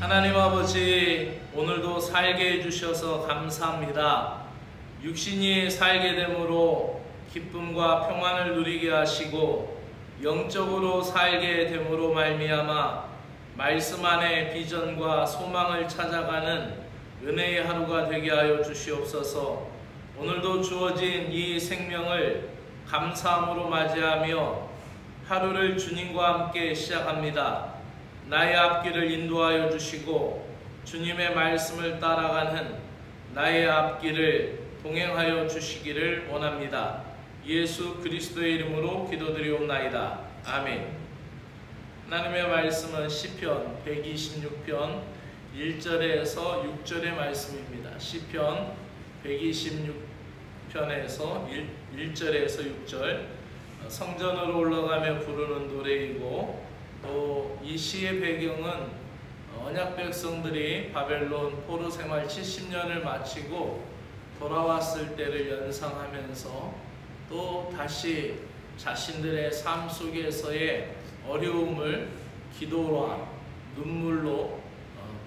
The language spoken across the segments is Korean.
하나님 아버지, 오늘도 살게 해주셔서 감사합니다. 육신이 살게 됨으로 기쁨과 평안을 누리게 하시고 영적으로 살게 됨으로 말미암아 말씀 안에 비전과 소망을 찾아가는 은혜의 하루가 되게 하여 주시옵소서. 오늘도 주어진 이 생명을 감사함으로 맞이하며 하루를 주님과 함께 시작합니다. 나의 앞길을 인도하여 주시고 주님의 말씀을 따라가는 나의 앞길을 동행하여 주시기를 원합니다. 예수 그리스도의 이름으로 기도드리옵나이다. 아멘. 하나님의 말씀은 시편 126편 1절에서 6절의 말씀입니다. 시편 126편에서 1절에서 6절, 성전으로 올라가며 부르는 노래이고, 또 이 시의 배경은 언약 백성들이 바벨론 포로 생활 70년을 마치고 돌아왔을 때를 연상하면서 또 다시 자신들의 삶 속에서의 어려움을 기도와 눈물로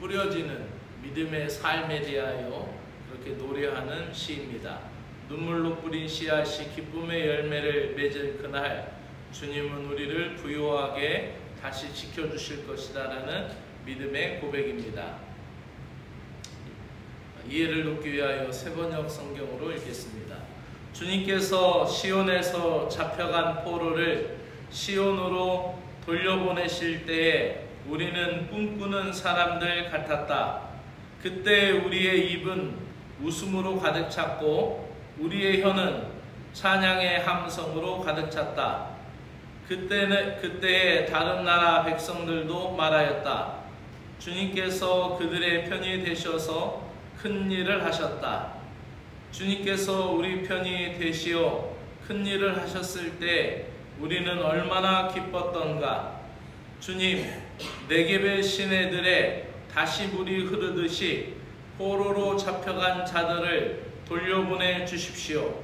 뿌려지는 믿음의 삶에 대하여 그렇게 노래하는 시입니다. 눈물로 뿌린 씨앗이 기쁨의 열매를 맺을 그날, 주님은 우리를 부유하게 다시 지켜주실 것이다 라는 믿음의 고백입니다. 이해를 돕기 위하여 세번역 성경으로 읽겠습니다. 주님께서 시온에서 잡혀간 포로를 시온으로 돌려보내실 때에 우리는 꿈꾸는 사람들 같았다. 그때 우리의 입은 웃음으로 가득 찼고 우리의 혀는 찬양의 함성으로 가득 찼다. 그때에 다른 나라 백성들도 말하였다. 주님께서 그들의 편이 되셔서 큰 일을 하셨다. 주님께서 우리 편이 되시어 큰 일을 하셨을 때 우리는 얼마나 기뻤던가. 주님, 네겝의 시내들에 다시 물이 흐르듯이 포로로 잡혀간 자들을 돌려보내 주십시오.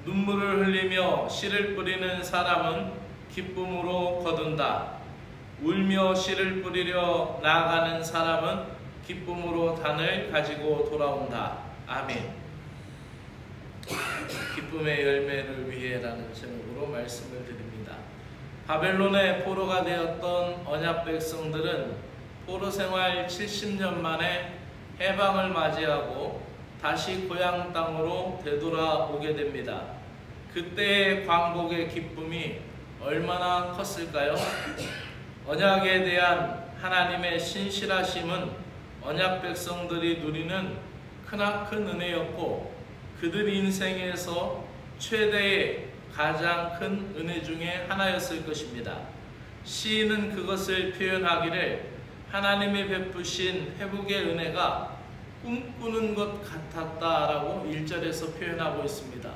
눈물을 흘리며 씨를 뿌리는 사람은 기쁨으로 거둔다. 울며 씨를 뿌리려 나아가는 사람은 기쁨으로 단을 가지고 돌아온다. 아멘. 기쁨의 열매를 위해라는 제목으로 말씀을 드립니다. 바벨론의 포로가 되었던 언약 백성들은 포로 생활 70년 만에 해방을 맞이하고 다시 고향 땅으로 되돌아오게 됩니다. 그때의 광복의 기쁨이 얼마나 컸을까요? 언약에 대한 하나님의 신실하심은 언약 백성들이 누리는 크나큰 은혜였고 그들 인생에서 최대의 가장 큰 은혜 중에 하나였을 것입니다. 시인은 그것을 표현하기를 하나님이 베푸신 회복의 은혜가 꿈꾸는 것 같았다라고 1절에서 표현하고 있습니다.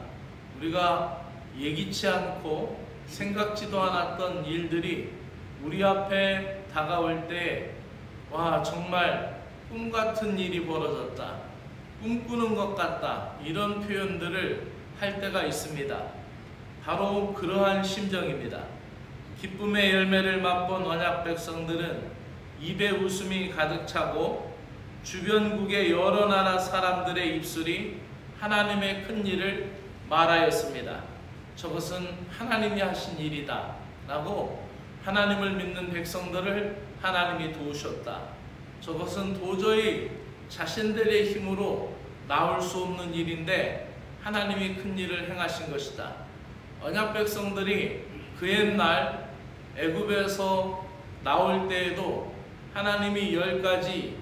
우리가 예기치 않고 생각지도 않았던 일들이 우리 앞에 다가올 때, 와, 정말 꿈같은 일이 벌어졌다, 꿈꾸는 것 같다, 이런 표현들을 할 때가 있습니다. 바로 그러한 심정입니다. 기쁨의 열매를 맛본 언약 백성들은 입에 웃음이 가득 차고 주변국의 여러 나라 사람들의 입술이 하나님의 큰 일을 말하였습니다. 저것은 하나님이 하신 일이다 라고 하나님을 믿는 백성들을 하나님이 도우셨다. 저것은 도저히 자신들의 힘으로 나올 수 없는 일인데 하나님이 큰 일을 행하신 것이다. 언약 백성들이 그 옛날 애굽에서 나올 때에도 하나님이 10가지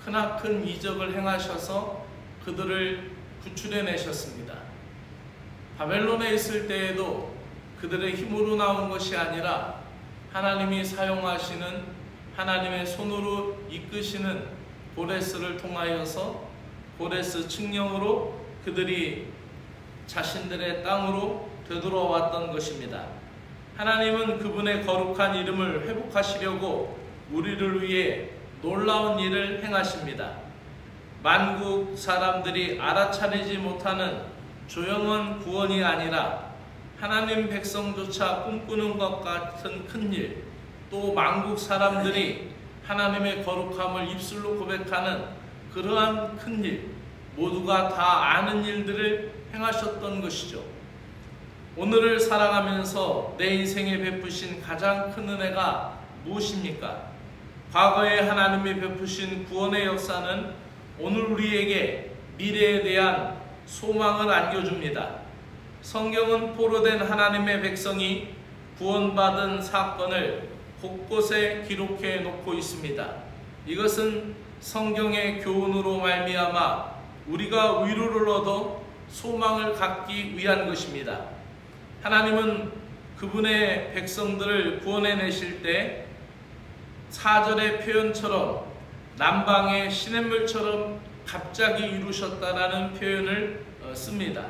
크나큰 이적을 행하셔서 그들을 구출해내셨습니다. 바벨론에 있을 때에도 그들의 힘으로 나온 것이 아니라 하나님이 사용하시는 하나님의 손으로 이끄시는 고레스를 통하여서 고레스 칙령으로 그들이 자신들의 땅으로 되돌아왔던 것입니다. 하나님은 그분의 거룩한 이름을 회복하시려고 우리를 위해 놀라운 일을 행하십니다. 만국 사람들이 알아차리지 못하는 조용한 구원이 아니라 하나님 백성조차 꿈꾸는 것 같은 큰일, 또 만국 사람들이 하나님의 거룩함을 입술로 고백하는 그러한 큰 일, 모두가 다 아는 일들을 행하셨던 것이죠. 오늘을 살아가면서 내 인생에 베푸신 가장 큰 은혜가 무엇입니까? 과거에 하나님이 베푸신 구원의 역사는 오늘 우리에게 미래에 대한 소망을 안겨줍니다. 성경은 포로된 하나님의 백성이 구원받은 사건을 곳곳에 기록해 놓고 있습니다. 이것은 성경의 교훈으로 말미암아 우리가 위로를 얻어 소망을 갖기 위한 것입니다. 하나님은 그분의 백성들을 구원해내실 때 4절의 표현처럼 남방의 시냇물처럼 갑자기 이루셨다라는 표현을 씁니다.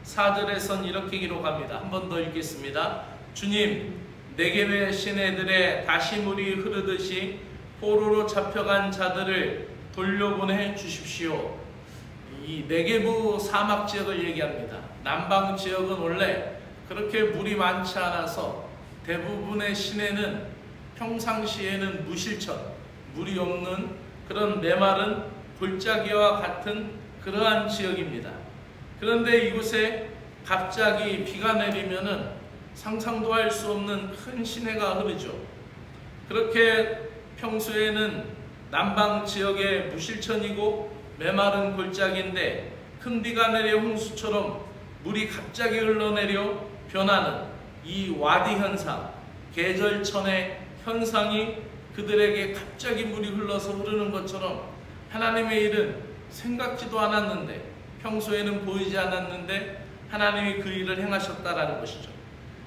4절에선 이렇게 기록합니다. 한 번 더 읽겠습니다. 주님, 네겝의 시내들에 다시 물이 흐르듯이 포로로 잡혀간 자들을 돌려보내 주십시오. 이 네겝 사막 지역을 얘기합니다. 남방 지역은 원래 그렇게 물이 많지 않아서 대부분의 시내는 평상시에는 무실천, 물이 없는 그런 메마른 골짜기와 같은 그러한 지역입니다. 그런데 이곳에 갑자기 비가 내리면은 상상도 할 수 없는 큰 시내가 흐르죠. 그렇게 평소에는 남방 지역의 무실천이고 메마른 골짜기인데 큰 비가 내려 홍수처럼 물이 갑자기 흘러내려 변하는 이 와디 현상, 계절천의 현상이 그들에게 갑자기 물이 흘러서 흐르는 것처럼 하나님의 일은 생각지도 않았는데, 평소에는 보이지 않았는데 하나님이 그 일을 행하셨다라는 것이죠.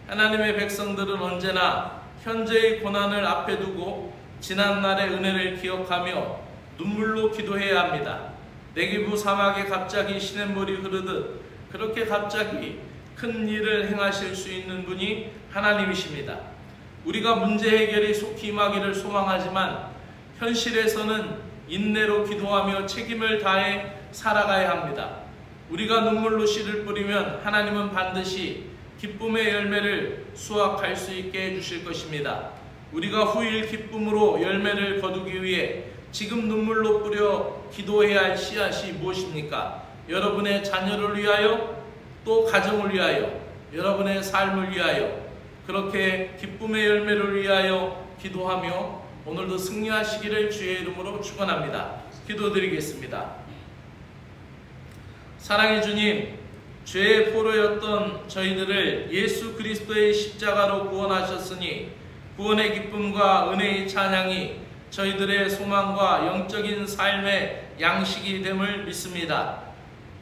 하나님의 백성들은 언제나 현재의 고난을 앞에 두고 지난날의 은혜를 기억하며 눈물로 기도해야 합니다. 네겝 사막에 갑자기 시냇물이 흐르듯 그렇게 갑자기 큰 일을 행하실 수 있는 분이 하나님이십니다. 우리가 문제 해결이 속히 임하기를 소망하지만 현실에서는 인내로 기도하며 책임을 다해 살아가야 합니다. 우리가 눈물로 씨를 뿌리면 하나님은 반드시 기쁨의 열매를 수확할 수 있게 해주실 것입니다. 우리가 후일 기쁨으로 열매를 거두기 위해 지금 눈물로 뿌려 기도해야 할 씨앗이 무엇입니까? 여러분의 자녀를 위하여, 또 가정을 위하여, 여러분의 삶을 위하여, 그렇게 기쁨의 열매를 위하여 기도하며 오늘도 승리하시기를 주의 이름으로 축원합니다. 기도드리겠습니다. 사랑의 주님, 죄의 포로였던 저희들을 예수 그리스도의 십자가로 구원하셨으니 구원의 기쁨과 은혜의 찬양이 저희들의 소망과 영적인 삶의 양식이 됨을 믿습니다.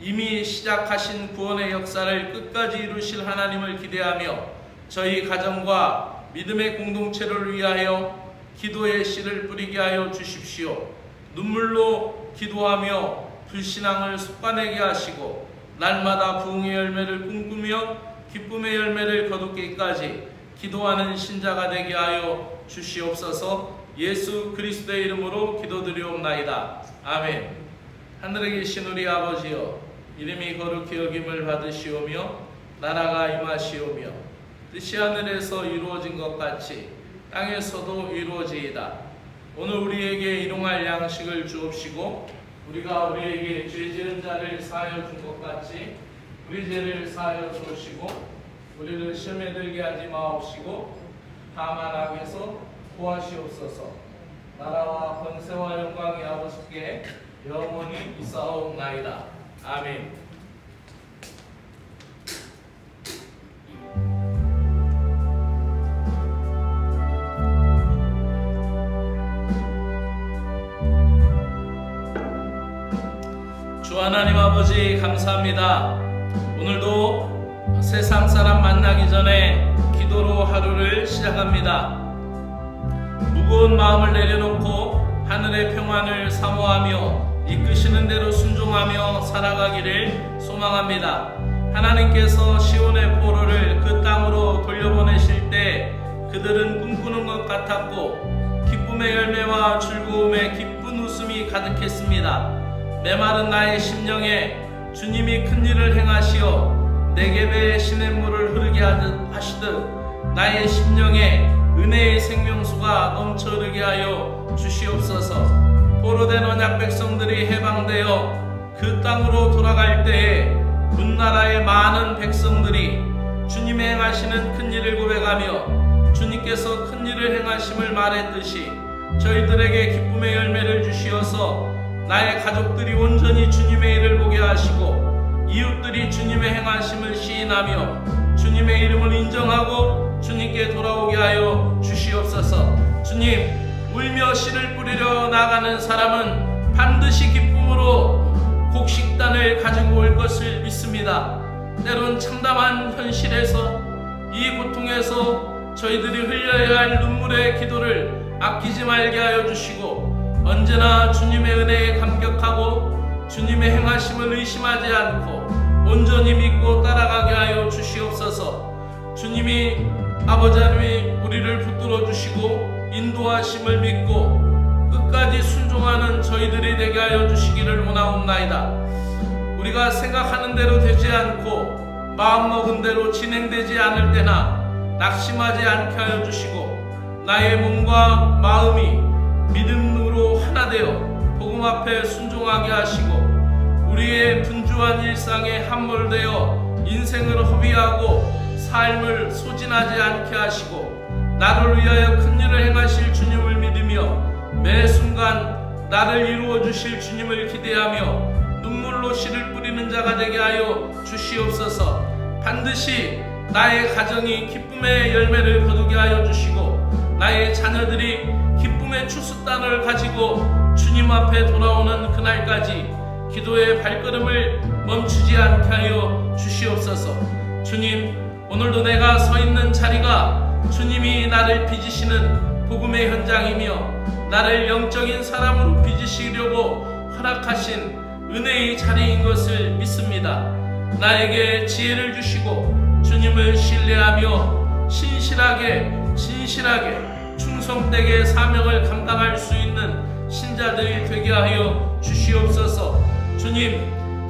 이미 시작하신 구원의 역사를 끝까지 이루실 하나님을 기대하며 저희 가정과 믿음의 공동체를 위하여 기도의 씨를 뿌리게 하여 주십시오. 눈물로 기도하며 불신앙을 쏟아내게 하시고 날마다 부흥의 열매를 꿈꾸며 기쁨의 열매를 거두기까지 기도하는 신자가 되게 하여 주시옵소서. 예수 그리스도의 이름으로 기도드리옵나이다. 아멘. 하늘에 계신 우리 아버지여, 이름이 거룩히 여김을 받으시오며 나라가 임하시오며 뜻이 하늘에서 이루어진 것 같이 땅에서도 이루어지이다. 오늘 우리에게 일용할 양식을 주옵시고 우리가 우리에게 죄 지은 자를 사하여 준 것 같이 우리 죄를 사하여 주옵시고 우리를 시험에 들게 하지 마옵시고 다만 악에서 구하시옵소서. 나라와 권세와 영광이 아버지께 영원히 있사옵나이다. 아멘. 주 하나님 아버지 감사합니다. 오늘도 세상 사람 만나기 전에 기도로 하루를 시작합니다. 무거운 마음을 내려놓고 하늘의 평안을 사모하며 이끄시는 대로 순종하며 살아가기를 소망합니다. 하나님께서 시온의 포로를 그 땅으로 돌려보내실 때 그들은 꿈꾸는 것 같았고 기쁨의 열매와 즐거움의 기쁜 웃음이 가득했습니다. 메마른 나의 심령에 주님이 큰 일을 행하시어 네겝의 시냇물을 흐르게 하시듯 나의 심령에 은혜의 생명수가 넘쳐 흐르게 하여 주시옵소서. 포로된 언약 백성들이 해방되어 그 땅으로 돌아갈 때에 문나라의 많은 백성들이 주님의 행하시는 큰 일을 고백하며 주님께서 큰 일을 행하심을 말했듯이 저희들에게 기쁨의 열매를 주시어서 나의 가족들이 온전히 주님의 일을 보게 하시고 이웃들이 주님의 행하심을 시인하며 주님의 이름을 인정하고 주님께 돌아오게 하여 주시옵소서. 주님, 울며 씨를 뿌리려 나가는 사람은 반드시 기쁨으로 곡식단을 가지고 올 것을 믿습니다. 때론 참담한 현실에서 이 고통에서 저희들이 흘려야 할 눈물의 기도를 아끼지 말게 하여 주시고 언제나 주님의 은혜에 감격하고 주님의 행하심을 의심하지 않고 온전히 믿고 따라가게 하여 주시옵소서. 주님이 아버지 하나님이 우리를 붙들어 주시고 인도하심을 믿고 끝까지 순종하는 저희들이 되게 하여 주시기를 원하옵나이다. 우리가 생각하는 대로 되지 않고 마음먹은 대로 진행되지 않을 때나 낙심하지 않게 하여 주시고 나의 몸과 마음이 믿음으로 하나 되어 복음 앞에 순종하게 하시고 우리의 분주한 일상에 함몰되어 인생을 허비하고 삶을 소진하지 않게 하시고 나를 위하여 큰 일을 행하실 주님을 믿으며 매 순간 나를 이루어 주실 주님을 기대하며 눈물로 씨를 뿌리는 자가 되게 하여 주시옵소서. 반드시 나의 가정이 기쁨의 열매를 거두게 하여 주시고 나의 자녀들이 기쁨의 추수단을 가지고 주님 앞에 돌아오는 그날까지 기도의 발걸음을 멈추지 않게 하여 주시옵소서. 주님, 오늘도 내가 서 있는 자리가 주님이 나를 빚으시는 복음의 현장이며 나를 영적인 사람으로 빚으시려고 허락하신 은혜의 자리인 것을 믿습니다. 나에게 지혜를 주시고 주님을 신뢰하며 신실하게 충성되게 사명을 감당할 수 있는 신자들이 되게 하여 주시옵소서. 주님,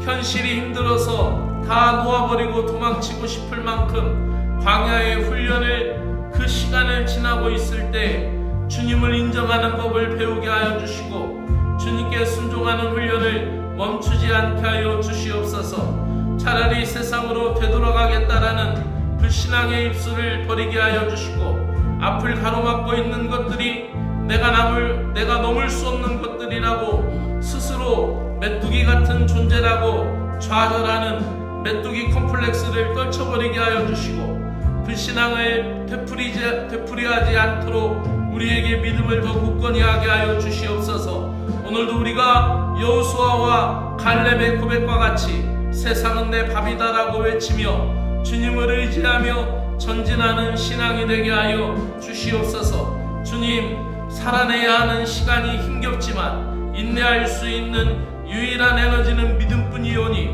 현실이 힘들어서 다 놓아버리고 도망치고 싶을 만큼 광야의 훈련을 그 시간을 지나고 있을 때 주님을 인정하는 법을 배우게 하여 주시고 주님께 순종하는 훈련을 멈추지 않게 하여 주시옵소서. 차라리 세상으로 되돌아가겠다라는 불신앙의 입술을 버리게 하여 주시고 앞을 가로막고 있는 것들이 내가 넘을 수 없는 것들이라고 스스로 메뚜기 같은 존재라고 좌절하는 메뚜기 컴플렉스를 떨쳐버리게 하여 주시고 불신앙을 되풀이하지 않도록 우리에게 믿음을 더 굳건히 하게 하여 주시옵소서. 오늘도 우리가 여호수아와 갈렙의 고백과 같이 세상은 내 밥이다라고 외치며 주님을 의지하며 전진하는 신앙이 되게 하여 주시옵소서. 주님, 살아내야 하는 시간이 힘겹지만 인내할 수 있는 유일한 에너지는 믿음뿐이오니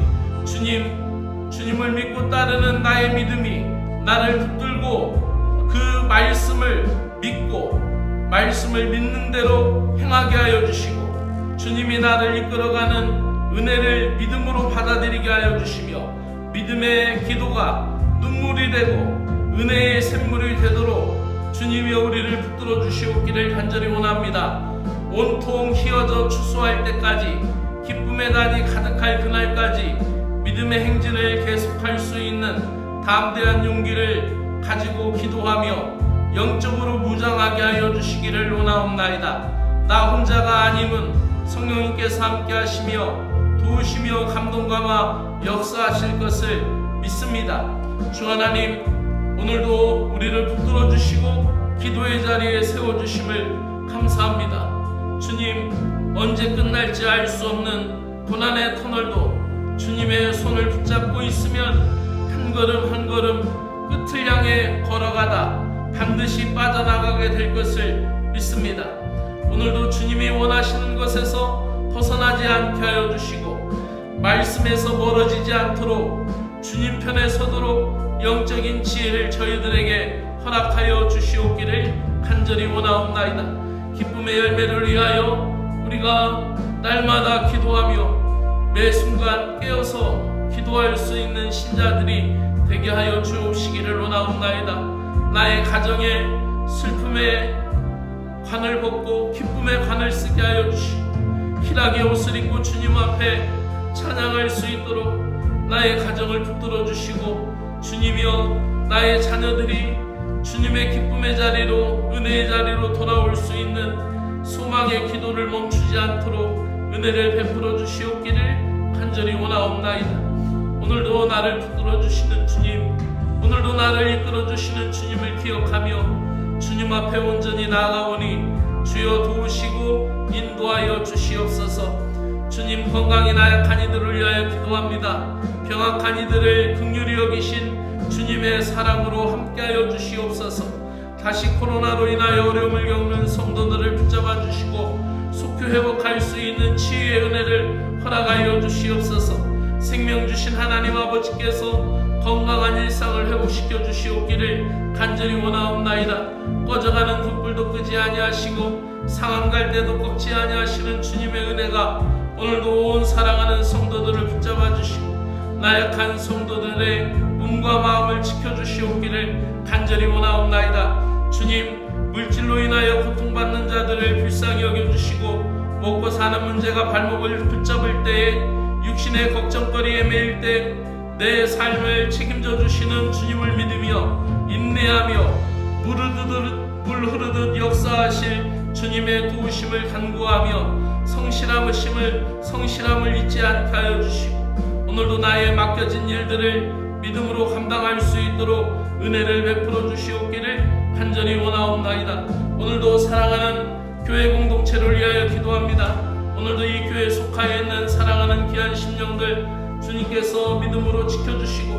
주님을 믿고 따르는 나의 믿음이 나를 붙들고 그 말씀을 믿고 말씀을 믿는 대로 행하게 하여 주시고 주님이 나를 이끌어가는 은혜를 믿음으로 받아들이게 하여 주시며 믿음의 기도가 눈물이 되고 은혜의 샘물이 되도록 주님이 우리를 붙들어 주시옵기를 간절히 원합니다. 온통 휘어져 추수할 때까지 기쁨의 단이 가득할 그날까지 믿음의 행진을 계속할 수 있는 담대한 용기를 가지고 기도하며 영적으로 무장하게 하여 주시기를 원하옵나이다. 나 혼자가 아님은 성령님께서 함께 하시며 도우시며 감동감아 역사하실 것을 믿습니다. 주 하나님, 오늘도 우리를 붙들어 주시고 기도의 자리에 세워주심을 감사합니다. 주님, 언제 끝날지 알 수 없는 고난의 터널도 주님의 손을 붙잡고 있으면 한 걸음 한 걸음 끝을 향해 걸어가다 반드시 빠져나가게 될 것을 믿습니다. 오늘도 주님이 원하시는 것에서 벗어나지 않게 하여 주시고 말씀에서 멀어지지 않도록 주님 편에 서도록 영적인 지혜를 저희들에게 허락하여 주시옵기를 간절히 원하옵나이다. 기쁨의 열매를 위하여 우리가 날마다 기도하며 매 순간 깨어서 기도할 수 있는 신자들이 되게 하여 주옵시기를 원하옵나이다. 나의 가정에 슬픔의 관을 벗고 기쁨의 관을 쓰게 하여 주시고 희락의 옷을 입고 주님 앞에 찬양할 수 있도록 나의 가정을 붙들어 주시고 주님이여 나의 자녀들이 주님의 기쁨의 자리로 은혜의 자리로 돌아올 수 있는 소망의 기도를 멈추지 않도록 은혜를 베풀어 주시옵기를 간절히 원하옵나이다. 오늘도 나를 붙들어 주시는 주님, 오늘도 나를 이끌어 주시는 주님을 기억하며 주님 앞에 온전히 나아가오니 주여 도우시고 인도하여 주시옵소서. 주님, 건강이 나약한 이들을 위하여 기도합니다. 병약한 이들을 긍휼히 여기신 주님의 사랑으로 함께하여 주시옵소서. 다시 코로나로 인하여 어려움을 겪는 성도들을 붙잡아 주시고 속히 회복할 수 있는 치유의 은혜를 허락하여 주시옵소서. 생명 주신 하나님 아버지께서 건강한 일상을 회복시켜 주시옵기를 간절히 원하옵나이다. 꺼져가는 촛불도 끄지 아니하시고 상한 갈 때도 꺾지 아니하시는 주님의 은혜가 오늘도 온 사랑하는 성도들을 붙잡아 주시고 나약한 성도들의 몸과 마음을 지켜주시옵기를 간절히 원하옵나이다. 주님, 물질로 인하여 고통받는 자들을 불쌍히 여겨주시고 먹고 사는 문제가 발목을 붙잡을 때에 육신의 걱정거리에 매일 때 내 삶을 책임져 주시는 주님을 믿으며 인내하며 물 흐르듯 역사하실 주님의 도우심을 간구하며 성실함을 잊지 않게 하여 주시고 오늘도 나의 맡겨진 일들을 믿음으로 감당할 수 있도록 은혜를 베풀어 주시옵기를 간절히 원하옵나이다. 오늘도 사랑하는 교회 공동체를 위하여 기도합니다. 오늘도 이 교회에 속하여 있는 사랑하는 귀한 심령들 주님께서 믿음으로 지켜주시고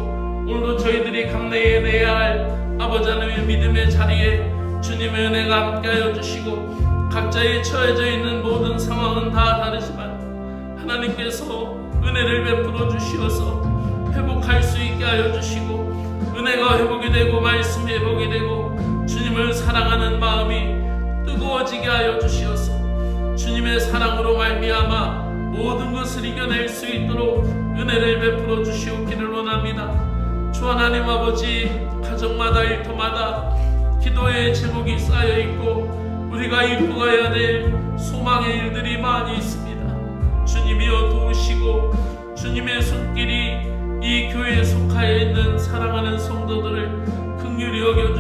오늘도 저희들이 감내해 내야 할 아버지 하나님의 믿음의 자리에 주님의 은혜가 함께하여 주시고 각자의 처해져 있는 모든 상황은 다 다르지만 하나님께서 은혜를 베풀어 주시어서 회복할 수 있게 하여 주시고 은혜가 회복이 되고 말씀이 회복이 되고 주님을 사랑하는 마음이 뜨거워지게 하여 주시어서 주님의 사랑으로 말미암아 모든 것을 이겨낼 수 있도록 은혜를 베풀어 주시옵기를 원합니다. 주 하나님 아버지, 가정마다 일터마다 기도의 제목이 쌓여있고 우리가 이루어가야 될 소망의 일들이 많이 있습니다. 주님이여 도우시고 주님의 손길이 이 교회에 속하여 있는 사랑하는 성도들을 긍휼히 여겨주시옵소서.